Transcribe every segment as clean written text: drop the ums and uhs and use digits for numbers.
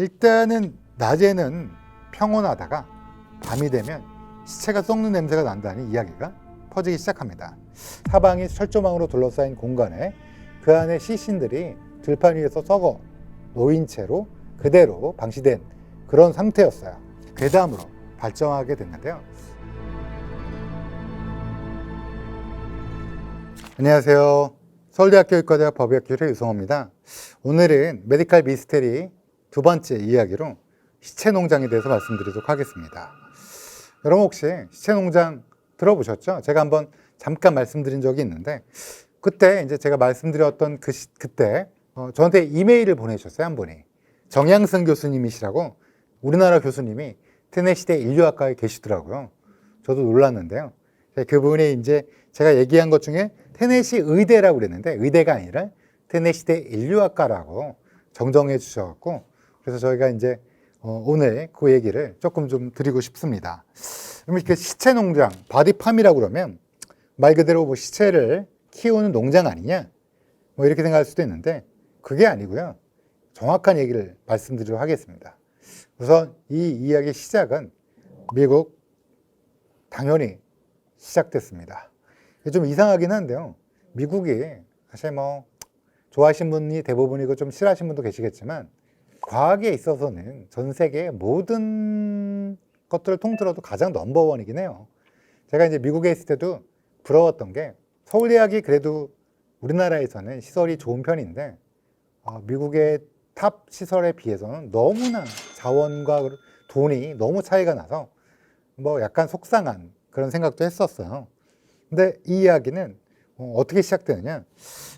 일단은 낮에는 평온하다가 밤이 되면 시체가 썩는 냄새가 난다는 이야기가 퍼지기 시작합니다. 사방이 철조망으로 둘러싸인 공간에 그 안에 시신들이 들판 위에서 썩어 놓인 채로 그대로 방치된 그런 상태였어요. 괴담으로 발전하게 됐는데요. 안녕하세요. 서울대학교 의과대학 법의학교의 유성호입니다. 오늘은 메디칼 미스테리 두 번째 이야기로 시체농장에 대해서 말씀드리도록 하겠습니다. 여러분 혹시 시체농장 들어보셨죠? 제가 한번 잠깐 말씀드린 적이 있는데 그때 이제 제가 말씀드렸던 그때 저한테 이메일을 보내주셨어요. 한 분이 정양승 교수님이시라고 우리나라 교수님이 테네시대 인류학과에 계시더라고요. 저도 놀랐는데요. 그분이 이제 제가 얘기한 것 중에 테네시 의대라고 그랬는데 의대가 아니라 테네시대 인류학과라고 정정해 주셔갖고 그래서 저희가 이제 오늘 그 얘기를 조금 좀 드리고 싶습니다. 이렇게 시체 농장, 바디팜이라고 그러면 말 그대로 뭐 시체를 키우는 농장 아니냐 뭐 이렇게 생각할 수도 있는데 그게 아니고요. 정확한 얘기를 말씀드리도록 하겠습니다. 우선 이 이야기의 시작은 미국 당연히 시작됐습니다. 좀 이상하긴 한데요. 미국이 사실 뭐 좋아하시는 분이 대부분이고 좀 싫어하시는 분도 계시겠지만 과학에 있어서는 전 세계의 모든 것들을 통틀어도 가장 넘버원이긴 해요. 제가 이제 미국에 있을 때도 부러웠던 게 서울대학이 그래도 우리나라에서는 시설이 좋은 편인데 미국의 탑 시설에 비해서는 너무나 자원과 돈이 너무 차이가 나서 뭐 약간 속상한 그런 생각도 했었어요. 근데 이 이야기는 어떻게 시작되느냐?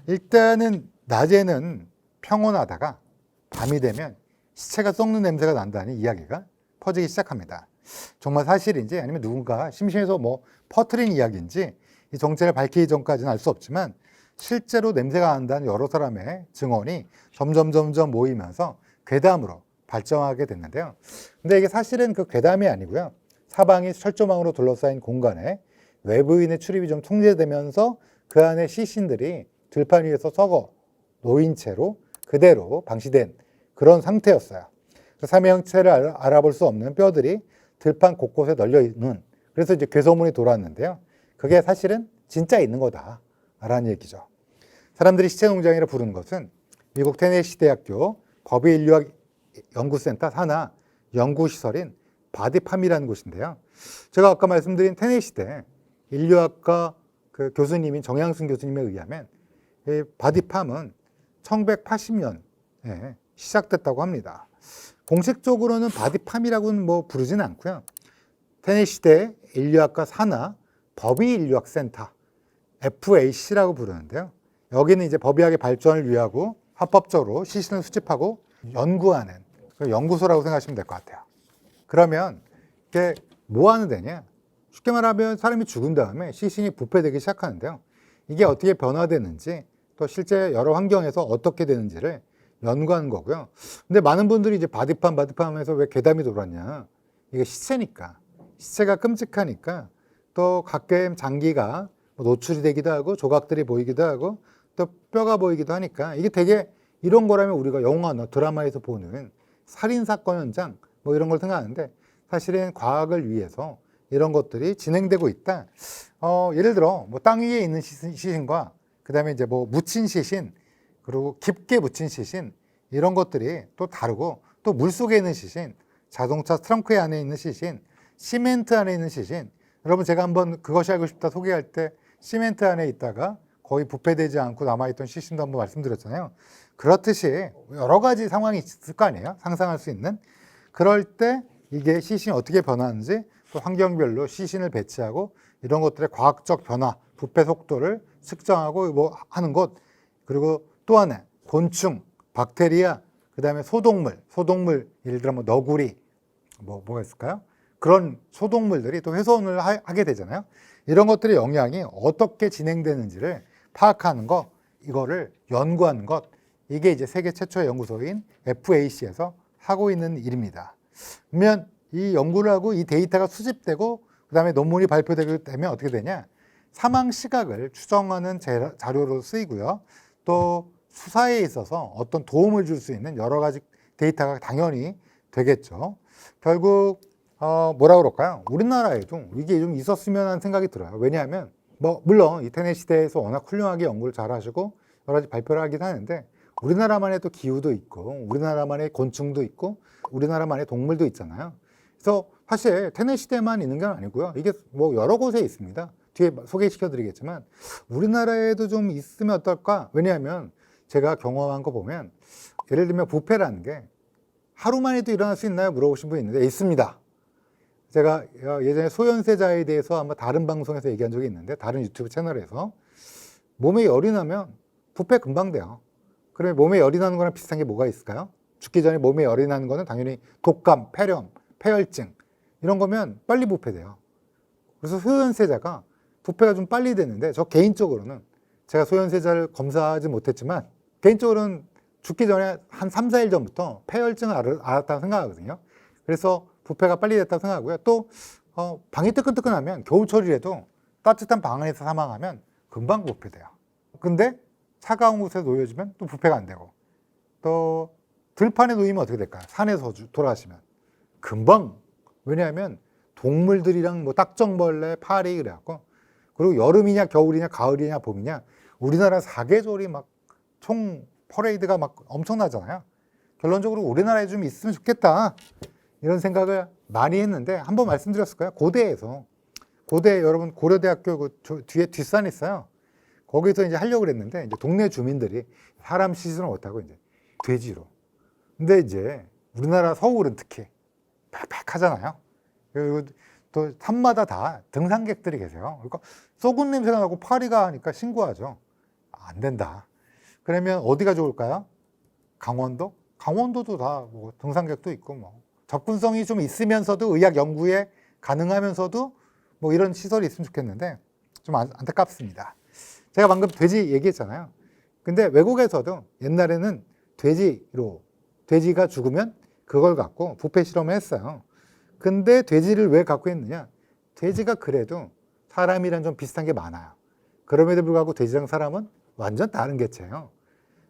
일단은 낮에는 평온하다가 밤이 되면 시체가 썩는 냄새가 난다는 이야기가 퍼지기 시작합니다. 정말 사실인지 아니면 누군가 심심해서 뭐 퍼뜨린 이야기인지 이 정체를 밝히기 전까지는 알 수 없지만 실제로 냄새가 난다는 여러 사람의 증언이 점점 모이면서 괴담으로 발전하게 됐는데요. 근데 이게 사실은 그 괴담이 아니고요. 사방이 철조망으로 둘러싸인 공간에 외부인의 출입이 좀 통제되면서 그 안에 시신들이 들판 위에서 썩어 놓인 채로 그대로 방치된 그런 상태였어요. 삼형체를 알아볼 수 없는 뼈들이 들판 곳곳에 널려 있는 그래서 이제 괴소문이 돌았는데요. 그게 사실은 진짜 있는 거다라는 얘기죠. 사람들이 시체농장이라 부르는 것은 미국 테네시 대학교 법의인류학 연구센터 산하 연구시설인 바디팜이라는 곳인데요. 제가 아까 말씀드린 테네시대 인류학과 그 교수님인 정양승 교수님에 의하면 이 바디팜은 1980년에 시작됐다고 합니다. 공식적으로는 바디팜이라고는 뭐 부르진 않고요. 테네시대 인류학과 산하 법의인류학센터 FAC라고 부르는데요. 여기는 이제 법의학의 발전을 위하고 합법적으로 시신을 수집하고 연구하는 연구소라고 생각하시면 될 것 같아요. 그러면 이게 뭐 하는 데냐? 쉽게 말하면 사람이 죽은 다음에 시신이 부패되기 시작하는데요. 이게 어떻게 변화되는지 또 실제 여러 환경에서 어떻게 되는지를 연구하는 거고요. 근데 많은 분들이 이제 바디팜 하면서 왜 괴담이 돌았냐? 이게 시체니까. 시체가 끔찍하니까 또 가끔 장기가 노출이 되기도 하고 조각들이 보이기도 하고 또 뼈가 보이기도 하니까 이게 되게 이런 거라면 우리가 영화나 드라마에서 보는 살인사건 현장 뭐 이런 걸 생각하는데 사실은 과학을 위해서 이런 것들이 진행되고 있다. 예를 들어 뭐 땅 위에 있는 시신과 그다음에 이제 뭐 묻힌 시신 그리고 깊게 묻힌 시신 이런 것들이 또 다르고 또 물속에 있는 시신, 자동차 트렁크 안에 있는 시신, 시멘트 안에 있는 시신. 여러분 제가 한번 그것이 알고 싶다 소개할 때 시멘트 안에 있다가 거의 부패되지 않고 남아있던 시신도 한번 말씀드렸잖아요. 그렇듯이 여러 가지 상황이 있을 거 아니에요. 상상할 수 있는. 그럴 때 이게 시신이 어떻게 변하는지 또 환경별로 시신을 배치하고 이런 것들의 과학적 변화, 부패 속도를 측정하고 뭐 하는 것 그리고 또 하나 곤충, 박테리아, 그다음에 소동물 예를 들어 뭐 너구리 뭐가 있을까요? 그런 소동물들이 또 훼손을 하게 되잖아요. 이런 것들의 영향이 어떻게 진행되는지를 파악하는 것, 이거를 연구하는 것 이게 이제 세계 최초의 연구소인 FAC에서 하고 있는 일입니다. 그러면 이 연구를 하고 이 데이터가 수집되고 그다음에 논문이 발표되게 되면 어떻게 되냐? 사망 시각을 추정하는 자료로 쓰이고요. 또 수사에 있어서 어떤 도움을 줄 수 있는 여러 가지 데이터가 당연히 되겠죠. 결국 뭐라 그럴까요? 우리나라에도 이게 좀 있었으면 하는 생각이 들어요. 왜냐하면 물론 이 테네시대에서 워낙 훌륭하게 연구를 잘 하시고 여러 가지 발표를 하긴 하는데 우리나라만의 또 기후도 있고 우리나라만의 곤충도 있고 우리나라만의 동물도 있잖아요. 그래서 사실 테네시대만 있는 건 아니고요. 이게 뭐 여러 곳에 있습니다. 뒤에 소개시켜 드리겠지만 우리나라에도 좀 있으면 어떨까? 왜냐하면 제가 경험한 거 보면 예를 들면 부패라는 게 하루 만에도 일어날 수 있나요? 물어보신 분이 있는데 있습니다. 제가 예전에 소현세자에 대해서 아마 다른 방송에서 얘기한 적이 있는데 다른 유튜브 채널에서 몸에 열이 나면 부패 금방 돼요. 그러면 몸에 열이 나는 거랑 비슷한 게 뭐가 있을까요? 죽기 전에 몸에 열이 나는 거는 당연히 독감, 폐렴, 폐혈증 이런 거면 빨리 부패돼요. 그래서 소현세자가 부패가 좀 빨리 됐는데 저 개인적으로는 제가 소현세자를 검사하지 못했지만 개인적으로는 죽기 전에 한 3, 4일 전부터 폐혈증을 알았다고 생각하거든요. 그래서 부패가 빨리 됐다고 생각하고요. 또 방이 뜨끈뜨끈하면 겨울철이라도 따뜻한 방 안에서 사망하면 금방 부패돼요. 근데 차가운 곳에 놓여지면 또 부패가 안 되고 또 들판에 놓이면 어떻게 될까요? 산에서 돌아가시면 금방. 왜냐하면 동물들이랑 뭐 딱정벌레, 파리 그래갖고 그리고 여름이냐 겨울이냐 가을이냐 봄이냐 우리나라 사계절이 막 총 퍼레이드가 막 엄청나잖아요. 결론적으로 우리나라에 좀 있으면 좋겠다 이런 생각을 많이 했는데 한번 말씀드렸을까요? 고대 여러분 고려대학교 그 뒤에 뒷산 있어요. 거기서 이제 하려고 그랬는데 이제 동네 주민들이 사람 시선을 못하고 이제 돼지로. 근데 이제 우리나라 서울은 특히 빽빽하잖아요. 그리고 또 산마다 다 등산객들이 계세요. 그러니까 썩은 냄새가 나고 파리가 하니까 신고하죠. 안 된다. 그러면 어디가 좋을까요? 강원도? 강원도도 다 뭐 등산객도 있고 뭐 접근성이 좀 있으면서도 의학 연구에 가능하면서도 뭐 이런 시설이 있으면 좋겠는데 좀 안타깝습니다. 제가 방금 돼지 얘기했잖아요. 근데 외국에서도 옛날에는 돼지가 죽으면 그걸 갖고 부패 실험을 했어요. 근데 돼지를 왜 갖고 했느냐? 돼지가 그래도 사람이랑 좀 비슷한 게 많아요. 그럼에도 불구하고 돼지랑 사람은 완전 다른 개체예요.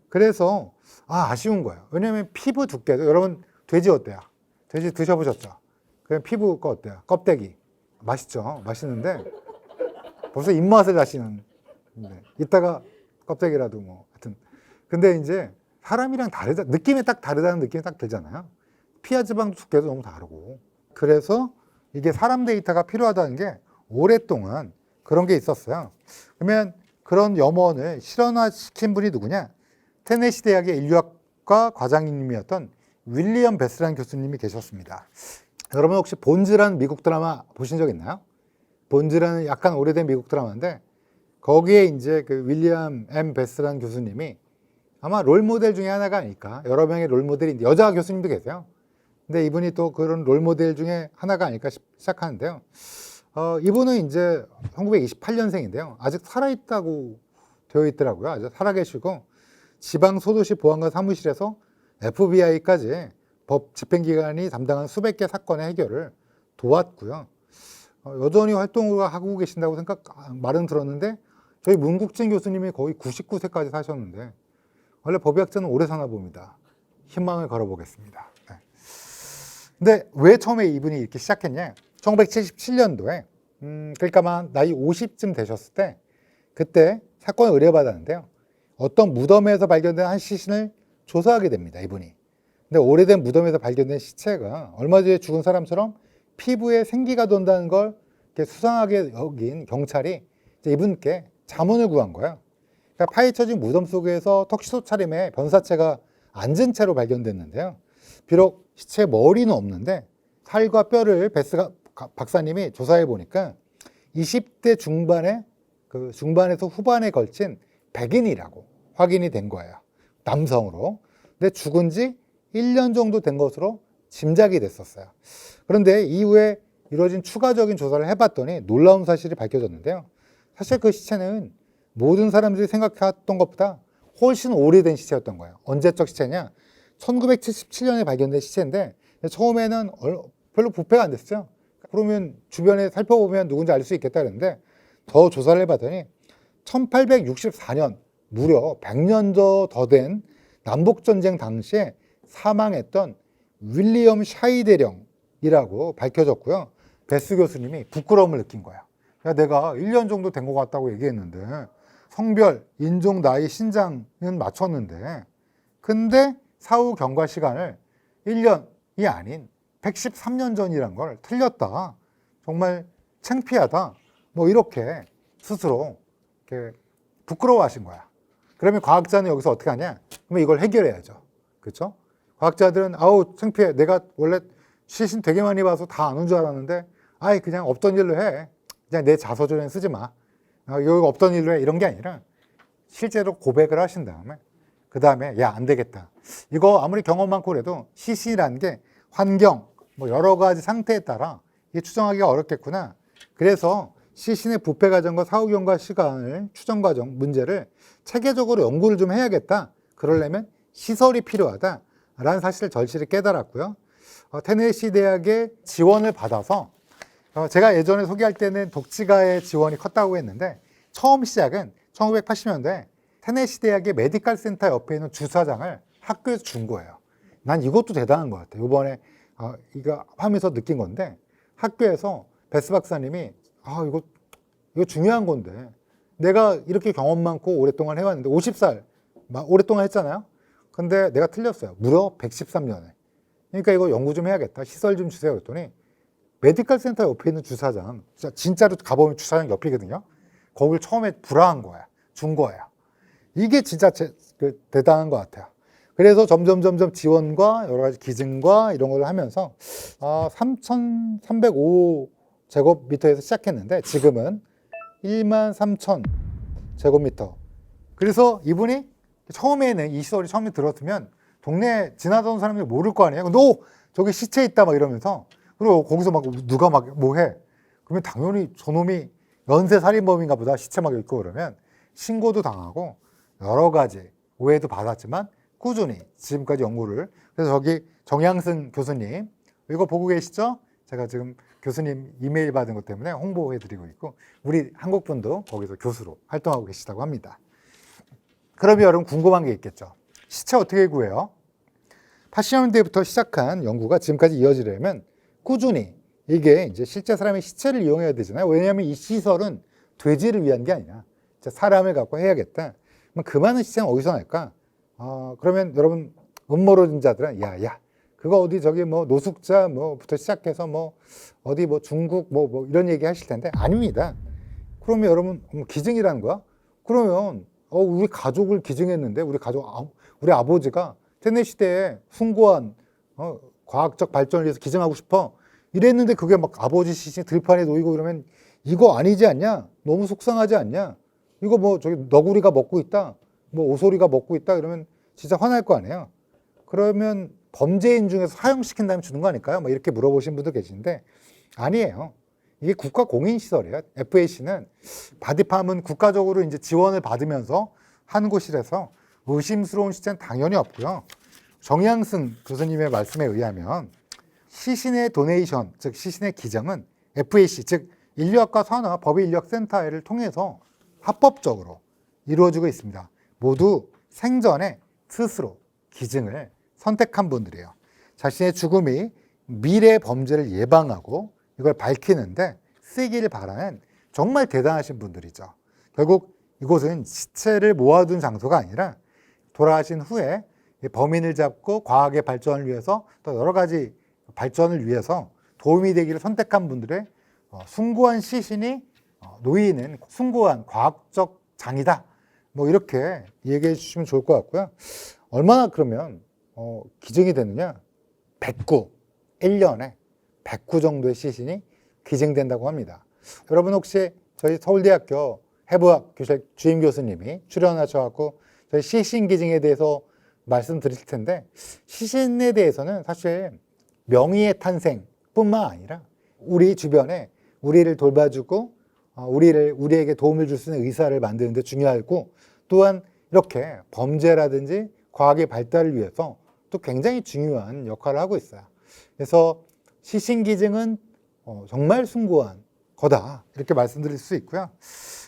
그래서 아쉬운 거예요. 왜냐하면 피부 두께도 여러분 돼지 어때요? 돼지 드셔보셨죠? 그냥 피부가 어때요? 껍데기 맛있죠? 맛있는데 벌써 입맛을 다시는 이따가 껍데기라도 뭐 하여튼 근데 이제 사람이랑 다르다 느낌이 딱 다르다는 느낌이 딱 들잖아요. 피하 지방 두께도 너무 다르고 그래서 이게 사람 데이터가 필요하다는 게 오랫동안 그런 게 있었어요. 그러면 그런 염원을 실현화시킨 분이 누구냐? 테네시 대학의 인류학과 과장님이었던 윌리엄 베스라는 교수님이 계셨습니다. 여러분 혹시 본즈라는 미국 드라마 보신 적 있나요? 본즈라는 약간 오래된 미국 드라마인데 거기에 이제 그 윌리엄 M 베스라는 교수님이 아마 롤모델 중에 하나가 아닐까. 여러 명의 롤모델이 여자 교수님도 계세요. 근데 이분이 또 그런 롤모델 중에 하나가 아닐까 시작하는데요. 이분은 이제 1928년생인데요. 아직 살아있다고 되어 있더라고요. 아직 살아계시고 지방소도시 보안관 사무실에서 FBI까지 법 집행기관이 담당한 수백 개 사건의 해결을 도왔고요. 여전히 활동을 하고 계신다고 말은 들었는데 저희 문국진 교수님이 거의 99세까지 사셨는데 원래 법의학자는 오래 사나 봅니다. 희망을 걸어보겠습니다. 네. 근데 왜 처음에 이분이 이렇게 시작했냐? 1977년도에 그러니까 아마 나이 50쯤 되셨을 때 그때 사건을 의뢰받았는데요. 어떤 무덤에서 발견된 한 시신을 조사하게 됩니다. 이분이. 근데 오래된 무덤에서 발견된 시체가 얼마 전에 죽은 사람처럼 피부에 생기가 돈다는 걸 이렇게 수상하게 여긴 경찰이 이제 이분께 자문을 구한 거예요. 그러니까 파헤쳐진 무덤 속에서 턱시도 차림의 변사체가 앉은 채로 발견됐는데요. 비록 시체 머리는 없는데 살과 뼈를 베스 박사님이 조사해 보니까 20대 중반에서 후반에 걸친 백인이라고 확인이 된 거예요. 남성으로. 근데 죽은 지 1년 정도 된 것으로 짐작이 됐었어요. 그런데 이후에 이루어진 추가적인 조사를 해봤더니 놀라운 사실이 밝혀졌는데요. 사실 그 시체는 모든 사람들이 생각했던 것보다 훨씬 오래된 시체였던 거예요. 언제적 시체냐? 1977년에 발견된 시체인데 처음에는 별로 부패가 안 됐어요. 그러면 주변에 살펴보면 누군지 알 수 있겠다 그랬는데 더 조사를 해봤더니 1864년 무려 100년 더 된 남북전쟁 당시에 사망했던 윌리엄 샤이 대령이라고 밝혀졌고요. 베스 교수님이 부끄러움을 느낀 거야. 야, 내가 1년 정도 된 것 같다고 얘기했는데 성별, 인종, 나이, 신장은 맞췄는데 근데 사후 경과 시간을 1년이 아닌 113년 전이란 걸 틀렸다. 정말 창피하다. 뭐 이렇게 스스로 이렇게 부끄러워하신 거야. 그러면 과학자는 여기서 어떻게 하냐? 그러면 이걸 해결해야죠. 그렇죠? 과학자들은 아우 창피해. 내가 원래 시신 되게 많이 봐서 다 아는 줄 알았는데 아이 그냥 없던 일로 해. 그냥 내 자서전에 쓰지 마. 여기 없던 일로 해. 이런 게 아니라 실제로 고백을 하신 다음에 그 다음에 야, 안 되겠다. 이거 아무리 경험 많고 그래도 시신이라는 게 환경, 뭐 여러 가지 상태에 따라 이게 추정하기가 어렵겠구나. 그래서 시신의 부패 과정과 사후 경과 시간을 추정 과정 문제를 체계적으로 연구를 좀 해야겠다. 그러려면 시설이 필요하다라는 사실을 절실히 깨달았고요. 테네시 대학의 지원을 받아서 제가 예전에 소개할 때는 독지가의 지원이 컸다고 했는데 처음 시작은 1980년대 테네시 대학의 메디컬 센터 옆에 있는 주차장을 학교에서 준 거예요. 난 이것도 대단한 것 같아요. 이번에 이거 하면서 느낀 건데 학교에서 베스 박사님이 이거 중요한 건데 내가 이렇게 경험 많고 오랫동안 해왔는데 50살 오랫동안 했잖아요. 근데 내가 틀렸어요. 무려 113년에. 그러니까 이거 연구 좀 해야겠다. 시설 좀 주세요. 그랬더니 메디컬 센터 옆에 있는 주차장, 진짜로 가보면 주차장 옆이거든요. 거길 처음에 불화한 거야. 준 거예요. 이게 진짜 대단한 것 같아요. 그래서 점점 지원과 여러 가지 기증과 이런 걸 하면서 3,305 제곱미터에서 시작했는데 지금은 13,000 제곱미터. 그래서 이분이 처음에는 이 시설이 처음에 들었으면 동네 지나던 사람들이 모를 거 아니에요. 너 저기 시체 있다 막 이러면서 그리고 거기서 막 누가 막 뭐 해. 그러면 당연히 저놈이 연쇄 살인범인가 보다 시체 막 있고 그러면 신고도 당하고 여러 가지 오해도 받았지만 꾸준히 지금까지 연구를 그래서 저기 정양승 교수님 이거 보고 계시죠? 제가 지금 교수님 이메일 받은 것 때문에 홍보해드리고 있고 우리 한국 분도 거기서 교수로 활동하고 계시다고 합니다. 그러면 여러분 궁금한 게 있겠죠. 시체 어떻게 구해요? 80년대부터 시작한 연구가 지금까지 이어지려면 꾸준히 이게 이제 실제 사람의 시체를 이용해야 되잖아요. 왜냐하면 이 시설은 돼지를 위한 게 아니라 사람을 갖고 해야겠다. 그 많은 시체는 어디서 날까? 그러면 여러분 음모론자들은 야 그거 어디 저기 뭐 노숙자 뭐부터 시작해서 뭐 어디 뭐 중국 뭐 이런 얘기 하실 텐데 아닙니다. 그러면 여러분 기증이라는 거야? 그러면 우리 가족을 기증했는데 우리 아버지가 테네시 대에 숭고한 과학적 발전을 위해서 기증하고 싶어 이랬는데 그게 막 아버지 시신이 들판에 놓이고 그러면 이거 아니지 않냐? 너무 속상하지 않냐? 이거 뭐 저기 너구리가 먹고 있다, 뭐 오소리가 먹고 있다 이러면 진짜 화날 거 아니에요. 그러면 범죄인 중에서 사형시킨 다음에 주는 거 아닐까요? 뭐 이렇게 물어보신 분도 계신데 아니에요. 이게 국가 공인 시설이에요. FAC는 바디팜은 국가적으로 이제 지원을 받으면서 하는 곳이라서 의심스러운 시체는 당연히 없고요. 정양승 교수님의 말씀에 의하면 시신의 도네이션, 즉 시신의 기증은 FAC, 즉 인류학과 산하 법의인력센터를 통해서 합법적으로 이루어지고 있습니다. 모두 생전에 스스로 기증을 선택한 분들이에요. 자신의 죽음이 미래 범죄를 예방하고 이걸 밝히는데 쓰기를 바라는 정말 대단하신 분들이죠. 결국 이곳은 시체를 모아둔 장소가 아니라 돌아가신 후에 범인을 잡고 과학의 발전을 위해서 또 여러 가지 발전을 위해서 도움이 되기를 선택한 분들의 숭고한 시신이 놓이는 숭고한 과학적 장이다. 뭐 이렇게 얘기해 주시면 좋을 것 같고요. 얼마나 그러면 기증이 되느냐? 109, 1년에 109 정도의 시신이 기증된다고 합니다. 여러분 혹시 저희 서울대학교 해부학 교실 주임 교수님이 출연하셔서 저희 시신 기증에 대해서 말씀드릴 텐데 시신에 대해서는 사실 명의의 탄생뿐만 아니라 우리 주변에 우리를 돌봐주고 우리에게 도움을 줄 수 있는 의사를 만드는 데 중요하고 또한 이렇게 범죄라든지 과학의 발달을 위해서 또 굉장히 중요한 역할을 하고 있어요. 그래서 시신 기증은 정말 숭고한 거다 이렇게 말씀드릴 수 있고요.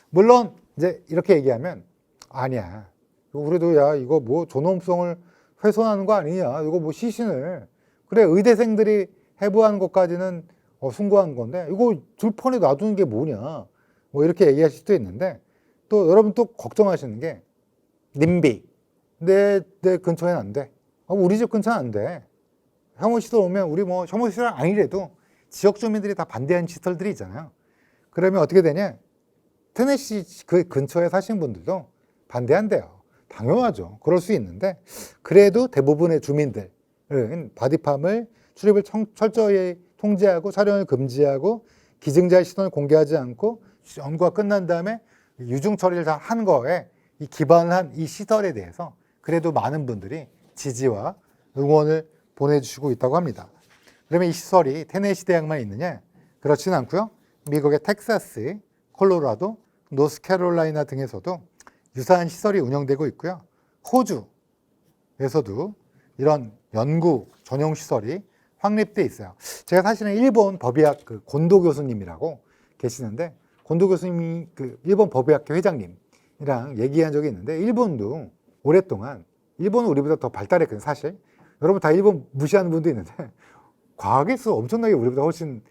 물론 이제 이렇게 얘기하면 아니야. 우리도 야 이거 뭐 존엄성을 훼손하는 거 아니냐. 이거 뭐 시신을. 그래, 의대생들이 해부하는 것까지는 숭고한 건데, 이거 들판에 놔두는 게 뭐냐. 뭐 이렇게 얘기하실 수도 있는데, 또 여러분 또 걱정하시는 게, 님비. 내 근처에는 안 돼. 우리 집 근처는 안 돼. 혐오시설 오면 우리 뭐 혐오시설 아니래도 지역 주민들이 다 반대하는 시설들이 있잖아요. 그러면 어떻게 되냐? 테네시 그 근처에 사시는 분들도 반대한대요. 당연하죠. 그럴 수 있는데 그래도 대부분의 주민들은 바디팜을 출입을 철저히 통제하고 촬영을 금지하고 기증자의 신원을 공개하지 않고 연구가 끝난 다음에 유증 처리를 다 한 거에 이 기반한 이 시설에 대해서 그래도 많은 분들이 지지와 응원을 보내주시고 있다고 합니다. 그러면 이 시설이 테네시 대학만 있느냐? 그렇지는 않고요. 미국의 텍사스, 콜로라도, 노스캐롤라이나 등에서도 유사한 시설이 운영되고 있고요. 호주에서도 이런 연구 전용 시설이 확립돼 있어요. 제가 사실은 일본 법의학 그 곤도 교수님이라고 계시는데 곤도 교수님이 그 일본 법의학교 회장님이랑 얘기한 적이 있는데 일본도 오랫동안 일본은 우리보다 더 발달했거든요. 사실 여러분 다 일본 무시하는 분도 있는데 과학에서 엄청나게 우리보다 훨씬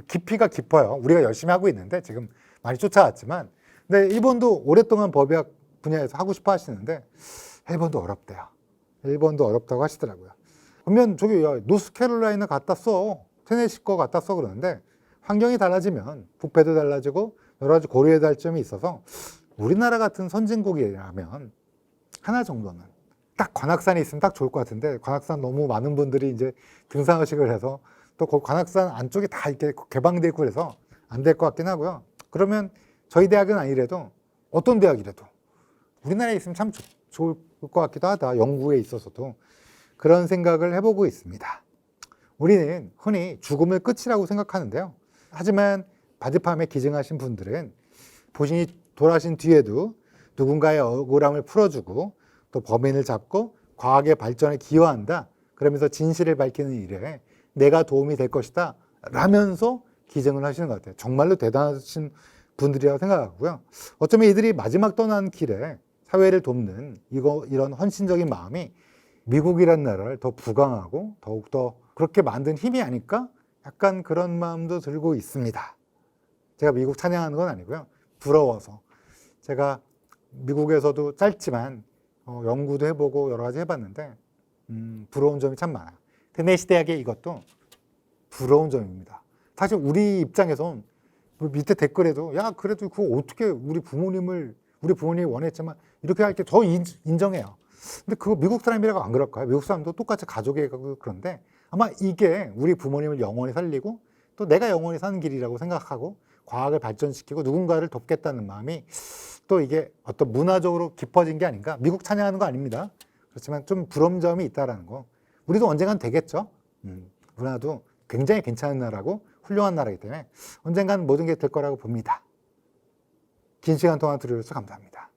깊이가 깊어요. 우리가 열심히 하고 있는데 지금 많이 쫓아왔지만 근데 일본도 오랫동안 법의학 분야에서 하고 싶어 하시는데 일본도 어렵대요. 일본도 어렵다고 하시더라고요. 그러면 저기 야, 노스캐롤라이나 갖다 써. 테네시 거 갖다 써 그러는데 환경이 달라지면 부패도 달라지고 여러 가지 고려해야 할 점이 있어서 우리나라 같은 선진국이라면 하나 정도는 딱 관악산에 있으면 딱 좋을 것 같은데 관악산 너무 많은 분들이 이제 등산의식을 해서 또 그 관악산 안쪽이 다 이렇게 개방되어 있고 그래서 안 될 것 같긴 하고요. 그러면 저희 대학은 아니래도 어떤 대학이라도 우리나라에 있으면 참 좋을 것 같기도 하다. 연구에 있어서도 그런 생각을 해보고 있습니다. 우리는 흔히 죽음을 끝이라고 생각하는데요. 하지만 바디팜에 기증하신 분들은 본인이 돌아가신 뒤에도 누군가의 억울함을 풀어주고 또 범인을 잡고 과학의 발전에 기여한다. 그러면서 진실을 밝히는 일에 내가 도움이 될 것이다. 라면서 기증을 하시는 것 같아요. 정말로 대단하신 분들이라고 생각하고요. 어쩌면 이들이 마지막 떠나는 길에 사회를 돕는 이런 헌신적인 마음이 미국이라는 나라를 더 부강하고 더욱더 그렇게 만든 힘이 아닐까? 약간 그런 마음도 들고 있습니다. 제가 미국 찬양하는 건 아니고요. 부러워서. 제가 미국에서도 짧지만 연구도 해보고 여러 가지 해봤는데 부러운 점이 참 많아요. 테네시 대학의 이것도 부러운 점입니다. 사실 우리 입장에선 밑에 댓글에도 야 그래도 그거 어떻게 우리 부모님이 원했지만 이렇게 할 때 더 인정해요. 근데 그거 미국 사람이라고 안 그럴까요? 미국 사람도 똑같이 가족이고 그런데 아마 이게 우리 부모님을 영원히 살리고 또 내가 영원히 사는 길이라고 생각하고 과학을 발전시키고 누군가를 돕겠다는 마음이 또 이게 어떤 문화적으로 깊어진 게 아닌가. 미국 찬양하는 거 아닙니다. 그렇지만 좀 부러운 점이 있다라는 거. 우리도 언젠간 되겠죠. 우리나라도 굉장히 괜찮은 나라고 훌륭한 나라이기 때문에 언젠간 모든 게 될 거라고 봅니다. 긴 시간 동안 들어주셔서 감사합니다.